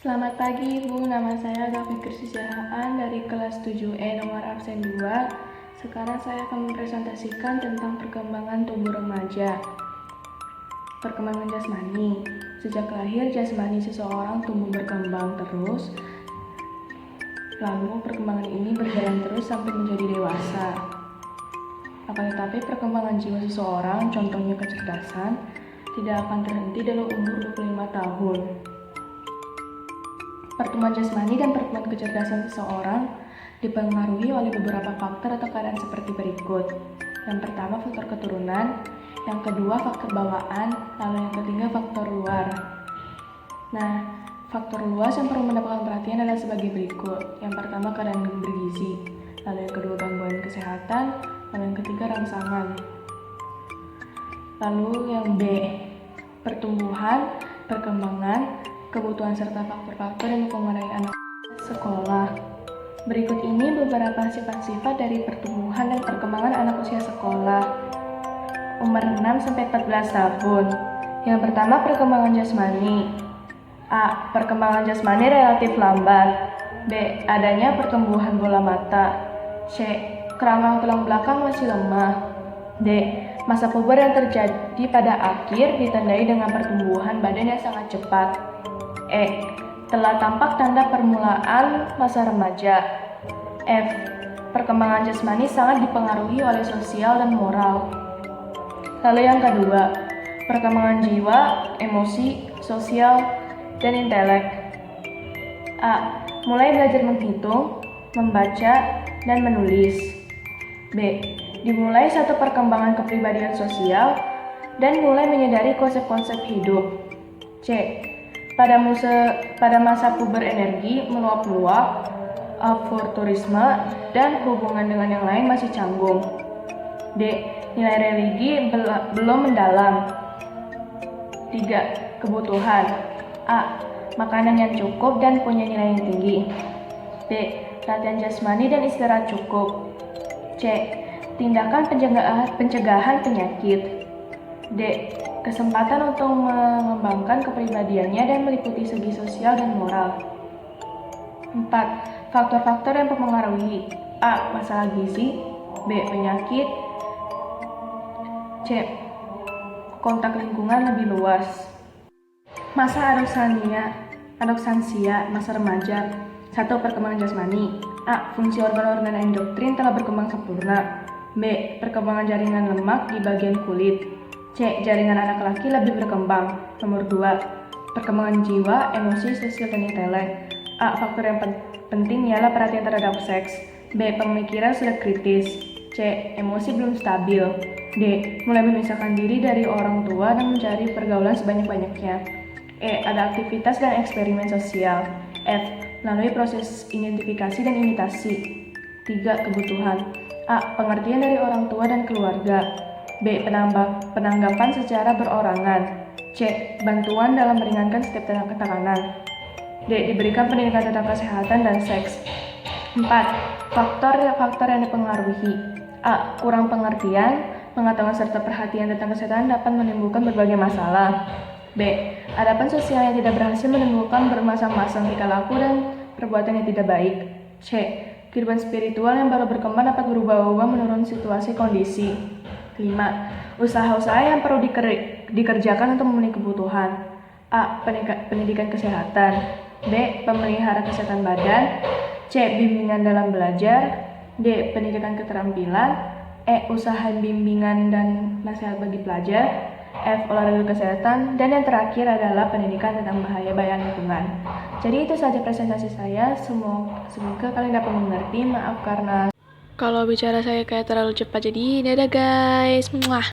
Selamat pagi Ibu, nama saya Gafik Krisisyahaan dari kelas 7E nomor absen 2. Sekarang saya akan mempresentasikan tentang perkembangan tubuh remaja. Perkembangan jasmani. Sejak lahir, jasmani seseorang tumbuh berkembang terus. Lalu perkembangan ini berjalan terus sampai menjadi dewasa. Akan tetapi perkembangan jiwa seseorang, contohnya kecerdasan, tidak akan terhenti dalam umur 25 tahun. Pertumbuhan jasmani dan pertumbuhan kecerdasan seseorang dipengaruhi oleh beberapa faktor atau keadaan seperti berikut. Yang pertama, faktor keturunan. Yang kedua, faktor bawaan. Lalu yang ketiga, faktor luar. Nah, faktor luas yang perlu mendapatkan perhatian adalah sebagai berikut. Yang pertama, keadaan bergizi. Lalu yang kedua, gangguan kesehatan. Lalu yang ketiga, rangsangan. Lalu yang B, pertumbuhan, perkembangan, kebutuhan serta faktor-faktor yang mempengaruhi anak sekolah. Berikut ini beberapa sifat-sifat dari pertumbuhan dan perkembangan anak usia sekolah. Umur 6-14 tahun. Yang pertama, perkembangan jasmani. A. Perkembangan jasmani relatif lambat. B. Adanya pertumbuhan bola mata. C. Kerangka tulang belakang masih lemah. D. Masa puber yang terjadi pada akhir ditandai dengan pertumbuhan badan yang sangat cepat. E. Telah tampak tanda permulaan masa remaja. F. Perkembangan jasmani sangat dipengaruhi oleh sosial dan moral. Lalu yang kedua, perkembangan jiwa, emosi, sosial, dan intelek. A. Mulai belajar menghitung, membaca, dan menulis. B. Dimulai satu perkembangan kepribadian sosial dan mulai menyadari konsep-konsep hidup. C. Pada masa puber energi meluap-luap, aforturisme, dan hubungan dengan yang lain masih canggung. D. Nilai religi belum mendalam. 3. Kebutuhan. A. Makanan yang cukup dan punya nilai yang tinggi. B. Latihan jasmani dan istirahat cukup. C. Tindakan pencegahan penyakit. D. Kesempatan untuk mengembangkan kepribadiannya dan meliputi segi sosial dan moral. 4. Faktor-faktor yang mempengaruhi. A. Masalah gizi. B. Penyakit. C. Kontak lingkungan lebih luas. Masa adolescensia, masa remaja. 1. Perkembangan jasmani. A. Fungsi organ-organ endokrin telah berkembang sempurna. B. Perkembangan jaringan lemak di bagian kulit. C. Jaringan anak laki lebih berkembang. Nomor 2. Perkembangan jiwa, emosi, sosial, dan intelek. A. Faktor yang penting ialah perhatian terhadap seks. B. Pemikiran sudah kritis. C. Emosi belum stabil. D. Mulai memisahkan diri dari orang tua dan mencari pergaulan sebanyak-banyaknya. E. Ada aktivitas dan eksperimen sosial. F. Melalui proses identifikasi dan imitasi. 3. Kebutuhan. A. Pengertian dari orang tua dan keluarga. B. Penanggapan secara berorangan. C. Bantuan dalam meringankan setiap tekanan. D. Diberikan pendidikan tentang kesehatan dan seks. 4. Faktor yang dipengaruhi. A. Kurang pengertian, pengetahuan serta perhatian tentang kesehatan dapat menimbulkan berbagai masalah. B. Hadapan sosial yang tidak berhasil menimbulkan bermasang-masang tingkah laku dan perbuatan yang tidak baik. C. Kehidupan spiritual yang baru berkembang dapat berubah-ubah menurut situasi kondisi. 5. Usaha-usaha yang perlu dikerjakan untuk memenuhi kebutuhan. A. Pendidikan kesehatan. B. Pemelihara kesehatan badan. C. Bimbingan dalam belajar. D. Pendidikan keterampilan. E. Usaha bimbingan dan nasihat bagi pelajar. F. Olahraga kesehatan. Dan yang terakhir adalah pendidikan tentang bahaya lingkungan. Jadi itu saja presentasi saya. Semoga kalian dapat mengerti. Maaf karena kalau bicara saya kayak terlalu cepat. Jadi dadah guys. Muah.